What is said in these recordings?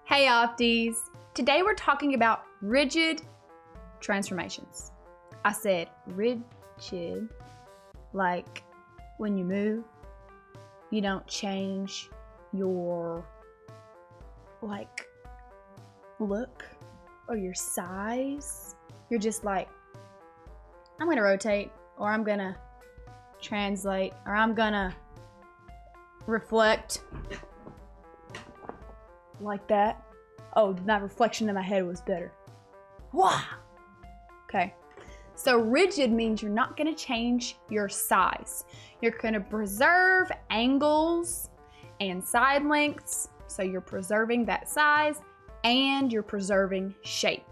Hey Opties! Today we're talking about rigid transformations. I said rigid, like when you move, you don't change your look or your size. You're just like, I'm gonna rotate, or I'm gonna translate, or I'm gonna reflect like that. Oh, that reflection in my head was better. Wow. Okay. So rigid means you're not going to change your size. You're going to preserve angles and side lengths. So you're preserving that size and you're preserving shape.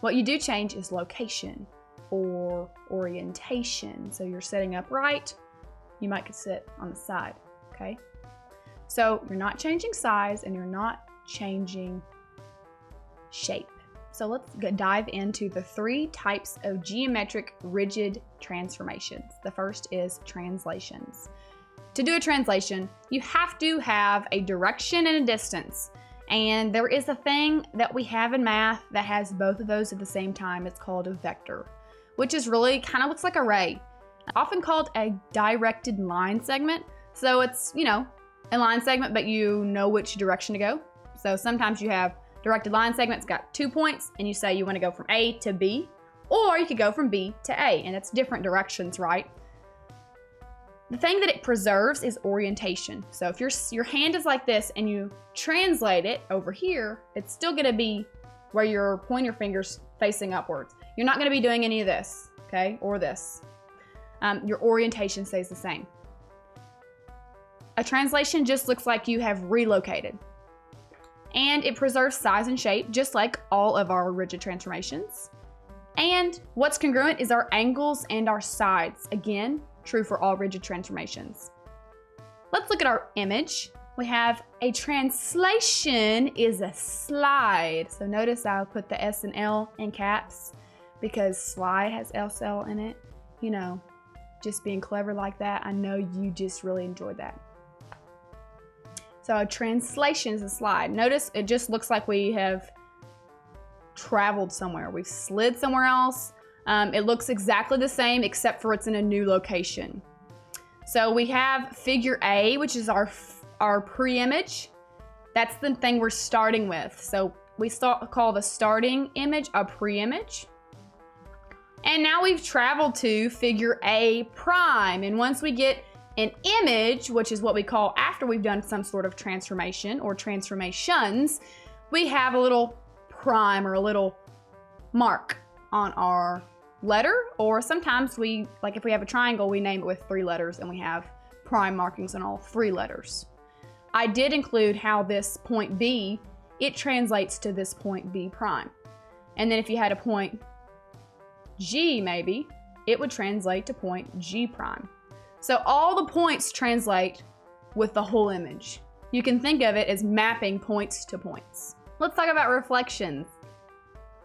What you do change is location or orientation. So you're sitting upright, you might could sit on the side. Okay. So you're not changing size and you're not changing shape. So let's dive into the three types of geometric rigid transformations. The first is translations. To do a translation, you have to have a direction and a distance. And there is a thing that we have in math that has both of those at the same time. It's called a vector, which is really kind of looks like a ray, often called a directed line segment. So it's, a line segment, but you know which direction to go. So sometimes you have directed line segments, got 2 points, and you say you want to go from A to B, or you could go from B to A, and it's different directions, right? The thing that it preserves is orientation. So if your hand is like this and you translate it over here, it's still going to be where your pointer finger's facing upwards. You're not going to be doing any of this, okay, or this. Your orientation stays the same. A translation just looks like you have relocated. And it preserves size and shape, just like all of our rigid transformations. And what's congruent is our angles and our sides. Again, true for all rigid transformations. Let's look at our image. We have a translation is a slide. So notice I'll put the S and L in caps because slide has SL in it. Just being clever like that. I know you just really enjoyed that. So a translation is a slide. Notice it just looks like we have traveled somewhere. We've slid somewhere else. It looks exactly the same except for it's in a new location. So we have figure A, which is our pre-image. That's the thing we're starting with. So we call the starting image a pre-image. And now we've traveled to figure A prime. And once we get an image, which is what we call after we've done some sort of transformation or transformations, we have a little prime or a little mark on our letter, or sometimes if we have a triangle, we name it with 3 letters and we have prime markings on all 3 letters. I did include how this point B, it translates to this point B prime. And then if you had a point G maybe, it would translate to point G prime. So all the points translate with the whole image. You can think of it as mapping points to points. Let's talk about reflections.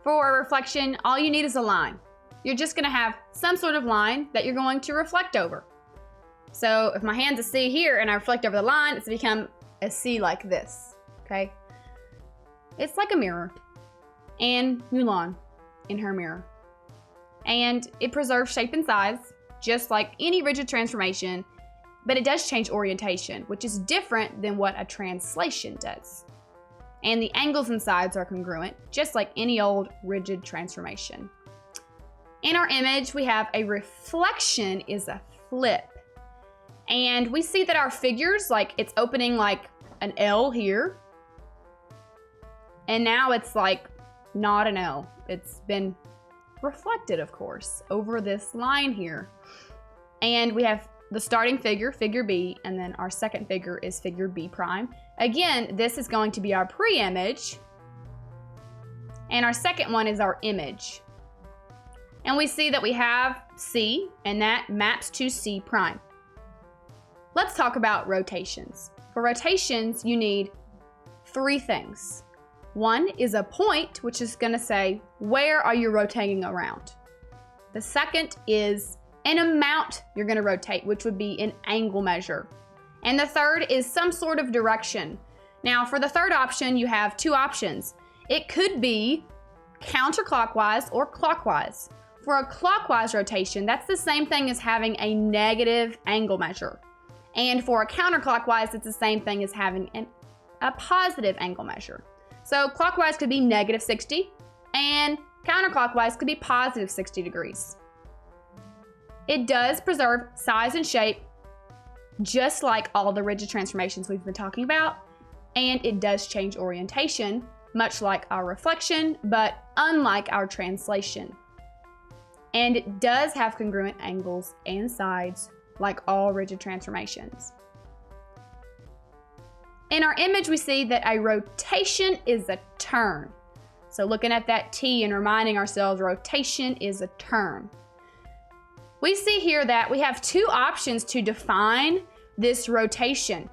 For a reflection, all you need is a line. You're just gonna have some sort of line that you're going to reflect over. So if my hand's a C here and I reflect over the line, it's become a C like this, okay? It's like a mirror. And Mulan in her mirror. And it preserves shape and size, just like any rigid transformation, but it does change orientation, which is different than what a translation does. And the angles and sides are congruent, just like any old rigid transformation. In our image, we have a reflection is a flip. And we see that our figures, it's opening like an L here. And now it's like not an L. It's been reflected, of course, over this line here. And we have the starting figure, figure B, and then our second figure is figure B prime. Again, this is going to be our pre-image, and our second one is our image. And we see that we have C, and that maps to C prime. Let's talk about rotations. For rotations, you need 3 things. One is a point, which is going to say, where are you rotating around? The second is an amount you're going to rotate, which would be an angle measure. And the third is some sort of direction. Now for the third option, you have two options. It could be counterclockwise or clockwise. For a clockwise rotation, that's the same thing as having a negative angle measure. And for a counterclockwise, it's the same thing as having a positive angle measure. So clockwise could be -60 and counterclockwise could be positive 60 degrees. It does preserve size and shape, just like all the rigid transformations we've been talking about, and it does change orientation, much like our reflection, but unlike our translation. And it does have congruent angles and sides, like all rigid transformations. In our image, we see that a rotation is a turn. So looking at that T and reminding ourselves rotation is a turn. We see here that we have two options to define this rotation.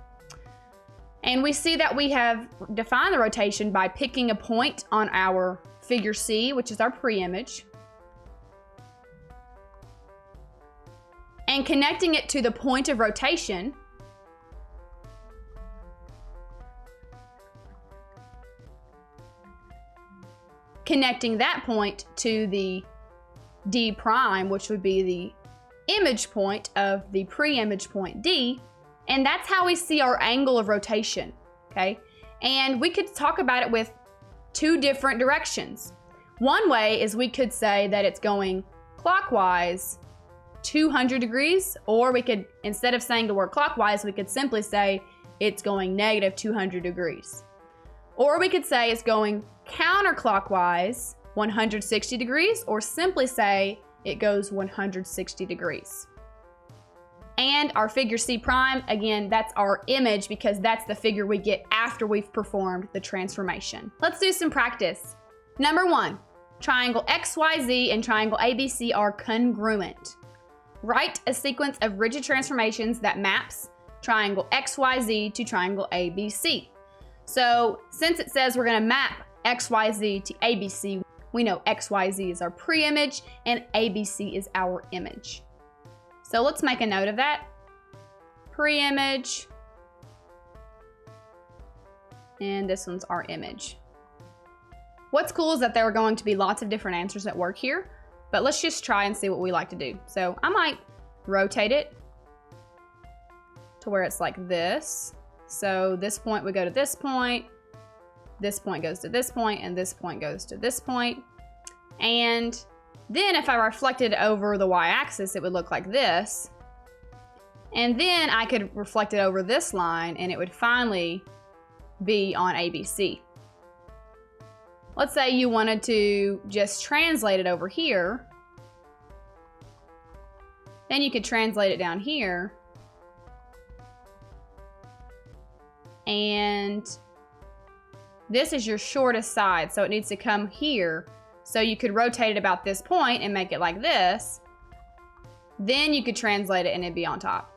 And we see that we have defined the rotation by picking a point on our figure C, which is our pre-image, and connecting it to the point of rotation, connecting that point to the D prime, which would be the image point of the pre-image point D, and that's how we see our angle of rotation, okay? And we could talk about it with two different directions. One way is we could say that it's going clockwise 200 degrees, or we could, instead of saying the word clockwise, we could simply say it's going -200 degrees. Or we could say it's going counterclockwise 160 degrees, or simply say it goes 160 degrees. And our figure C prime, again, that's our image because that's the figure we get after we've performed the transformation. Let's do some practice. Number 1, triangle XYZ and triangle ABC are congruent. Write a sequence of rigid transformations that maps triangle XYZ to triangle ABC. So since it says we're going to map XYZ to ABC, we know XYZ is our pre-image and ABC is our image. So let's make a note of that. Pre-image, and this one's our image. What's cool is that there are going to be lots of different answers at work here, but let's just try and see what we like to do. So I might rotate it to where it's like this. So this point would go to this point goes to this point, and this point goes to this point. And then if I reflected over the y-axis, it would look like this. And then I could reflect it over this line, and it would finally be on ABC. Let's say you wanted to just translate it over here. Then you could translate it down here. And this is your shortest side, so it needs to come here. So you could rotate it about this point and make it like this. Then you could translate it and it'd be on top.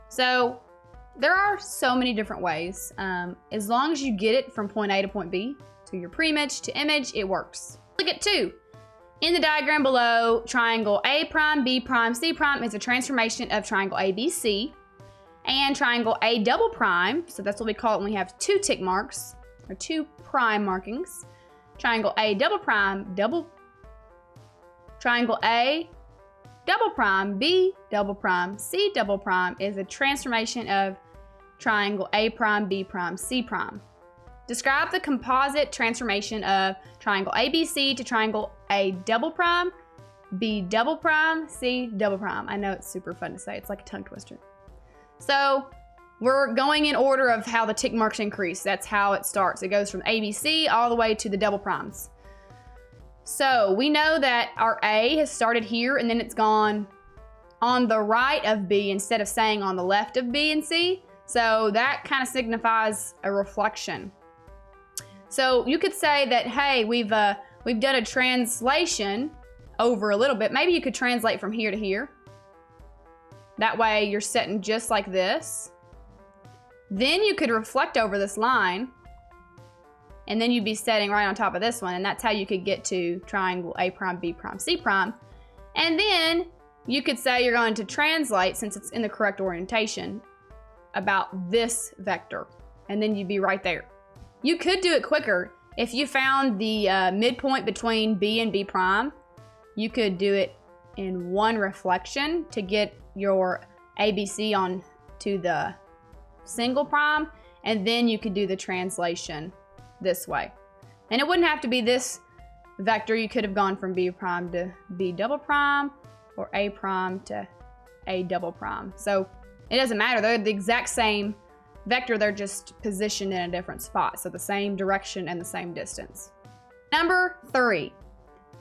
So there are so many different ways. As long as you get it from point A to point B, to your pre-image to image, it works. Look at 2. In the diagram below, triangle A prime, B prime, C prime is a transformation of triangle ABC. And triangle A double prime, so that's what we call it when we have 2 tick marks, or 2 prime markings. Triangle A double prime, triangle A double prime, B double prime, C double prime is a transformation of triangle A prime, B prime, C prime. Describe the composite transformation of triangle ABC to triangle A double prime, B double prime, C double prime. I know it's super fun to say, it's like a tongue twister. So we're going in order of how the tick marks increase. That's how it starts. It goes from ABC all the way to the double primes. So we know that our A has started here and then it's gone on the right of B instead of saying on the left of B and C. So that kind of signifies a reflection. So you could say that, hey, we've done a translation over a little bit. Maybe you could translate from here to here. That way you're setting just like this. Then you could reflect over this line, and then you'd be setting right on top of this one, and that's how you could get to triangle A prime, B prime, C prime. And then you could say you're going to translate, since it's in the correct orientation, about this vector. and then you'd be right there. You could do it quicker. If you found the midpoint between B and B prime, you could do it in one reflection to get your ABC on to the single prime, and then you could do the translation this way. And it wouldn't have to be this vector. You could have gone from B prime to B double prime, or A prime to A double prime. So it doesn't matter. They're the exact same vector. They're just positioned in a different spot. So the same direction and the same distance. Number 3.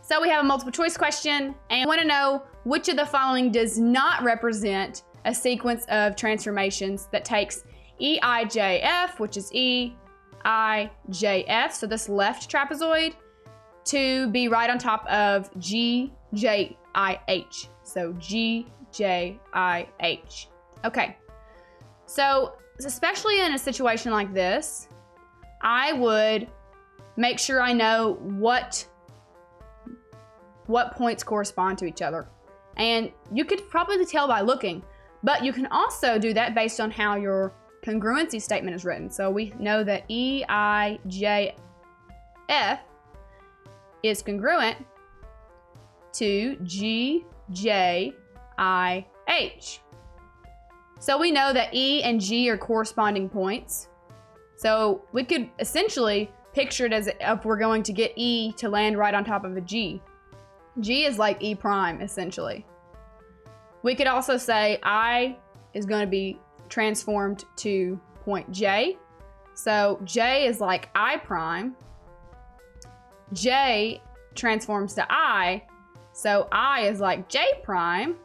So we have a multiple choice question, and I want to know which of the following does not represent a sequence of transformations that takes EIJF, which is EIJF, so this left trapezoid, to be right on top of GJIH. So GJIH. Okay. So especially in a situation like this, I would make sure I know what points correspond to each other. And you could probably tell by looking, but you can also do that based on how your congruency statement is written. So we know that EIJF is congruent to GJIH. So we know that E and G are corresponding points. So we could essentially picture it as if we're going to get E to land right on top of a G. G is like E prime, essentially. We could also say I is going to be transformed to point J. So J is like I prime. J transforms to I. So I is like J prime.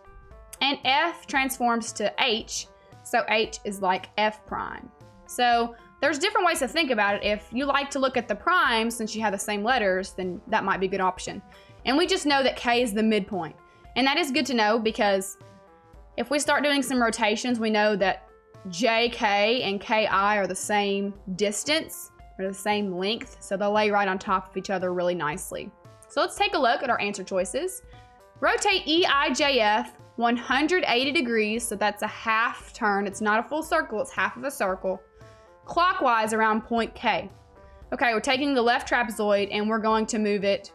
And F transforms to H. So H is like F prime. So there's different ways to think about it. If you like to look at the primes, since you have the same letters, then that might be a good option. And we just know that K is the midpoint. And that is good to know, because if we start doing some rotations, we know that JK and KI are the same distance, or the same length, so they'll lay right on top of each other really nicely. So let's take a look at our answer choices. Rotate EIJF 180 degrees, so that's a half turn. It's not a full circle, it's half of a circle, clockwise around point K. Okay, we're taking the left trapezoid and we're going to move it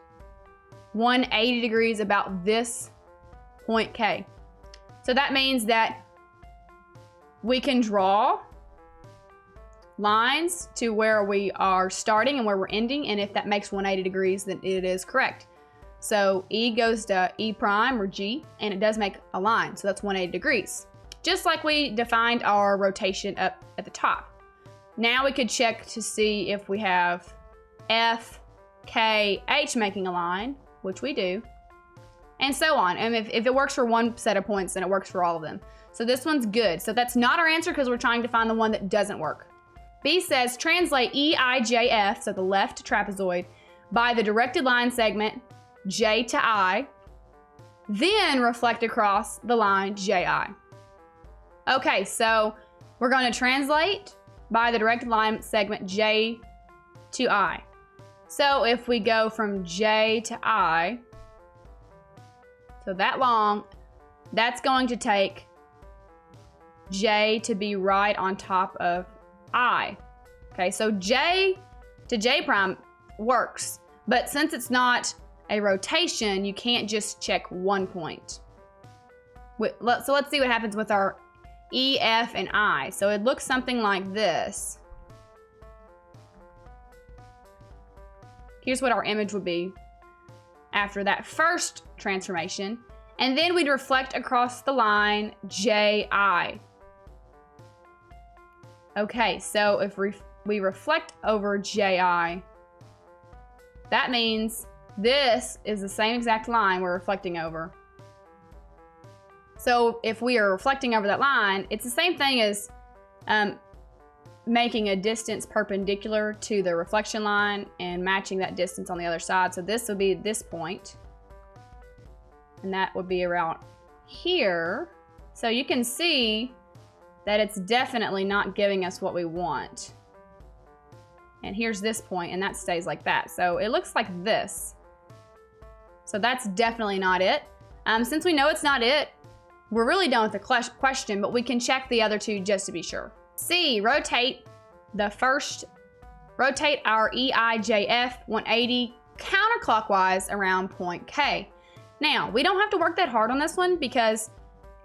180 degrees about this point K. So that means that we can draw lines to where we are starting and where we're ending, and if that makes 180 degrees, then it is correct. So E goes to E prime or G, and it does make a line, so that's 180 degrees. Just like we defined our rotation up at the top. Now we could check to see if we have F, K, H making a line, which we do, and so on. And if it works for one set of points, then it works for all of them. So this one's good. So that's not our answer because we're trying to find the one that doesn't work. B says translate EIJF, so the left trapezoid, by the directed line segment J to I, then reflect across the line JI. Okay, so we're going to translate by the directed line segment J to I. So if we go from J to I, so that long, that's going to take J to be right on top of I. Okay, so J to J prime works, but since it's not a rotation, you can't just check one point. So let's see what happens with our E, F, and I. So it looks something like this. Here's what our image would be after that first transformation. And then we'd reflect across the line JI. Okay, so if we reflect over JI, that means this is the same exact line we're reflecting over. So if we are reflecting over that line, it's the same thing as making a distance perpendicular to the reflection line and matching that distance on the other side. So this would be this point, and that would be around here. So you can see that it's definitely not giving us what we want. And here's this point, and that stays like that. So it looks like this. So that's definitely not it. Since we know it's not it, we're really done with the question, but we can check the other two just to be sure. C, rotate the first, rotate our EIJF 180 counterclockwise around point K. Now, we don't have to work that hard on this one because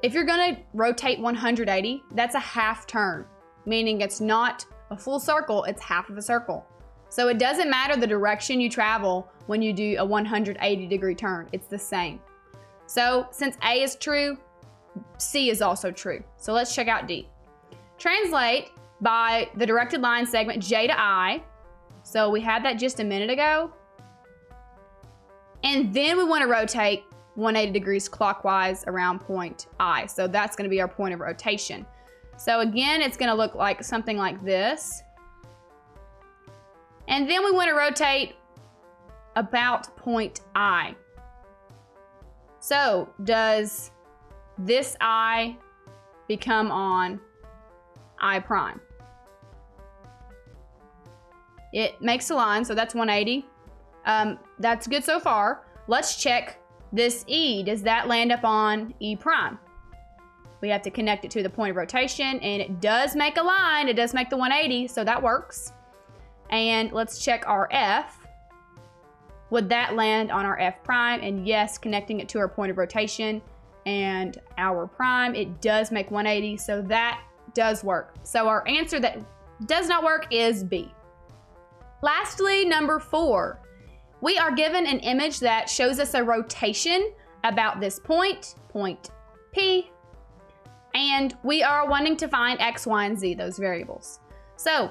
if you're gonna rotate 180, that's a half turn, meaning it's not a full circle, it's half of a circle. So it doesn't matter the direction you travel when you do a 180-degree turn, it's the same. So since A is true, C is also true. So let's check out D. Translate by the directed line segment J to I. So we had that just a minute ago. And then we want to rotate 180 degrees clockwise around point I. So that's going to be our point of rotation. So again, it's going to look like something like this. And then we want to rotate about point I. So does this I become on I prime? It makes a line, so that's 180. That's good so far. Let's check this E. Does that land up on E prime? We have to connect it to the point of rotation, and it does make a line. It does make the 180, so that works. And let's check our F. Would that land on our F prime? And yes, connecting it to our point of rotation and our prime, it does make 180, so that does work. So our answer that does not work is B. Lastly, number 4. We are given an image that shows us a rotation about this point, point P, and we are wanting to find X, Y, and Z, those variables. So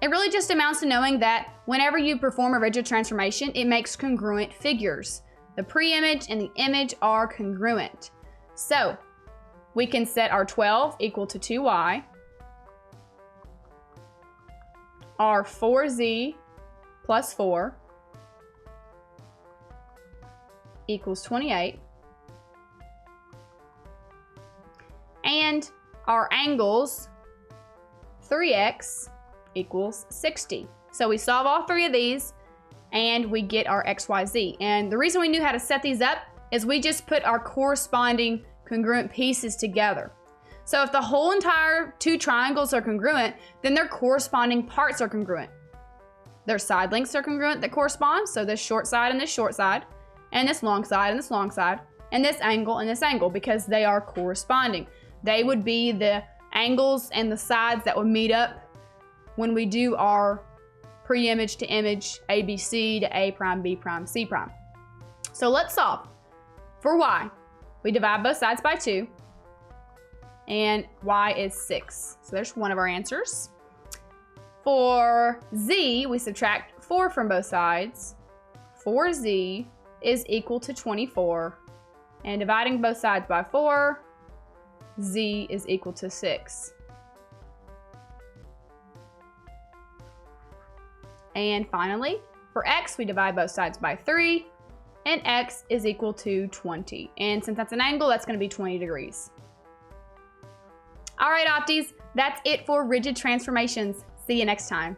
it really just amounts to knowing that whenever you perform a rigid transformation, it makes congruent figures. The pre-image and the image are congruent. So we can set our 12 equal to 2y, our 4z plus 4 equals 28, and our angles 3x equals 60. So we solve all three of these and we get our XYZ. And the reason we knew how to set these up is we just put our corresponding congruent pieces together. So if the whole entire two triangles are congruent, then their corresponding parts are congruent. Their side lengths are congruent that correspond, so this short side and this short side, and this long side and this long side, and this angle, because they are corresponding. They would be the angles and the sides that would meet up when we do our pre-image to image, ABC to A prime, B prime, C prime. So let's solve. For y, we divide both sides by 2, and y is 6. So there's one of our answers. For z, we subtract 4 from both sides. 4z is equal to 24, and dividing both sides by 4, z is equal to 6. And finally, for x, we divide both sides by 3, and x is equal to 20. And since that's an angle, that's going to be 20 degrees. All right, Opties, that's it for rigid transformations. See you next time.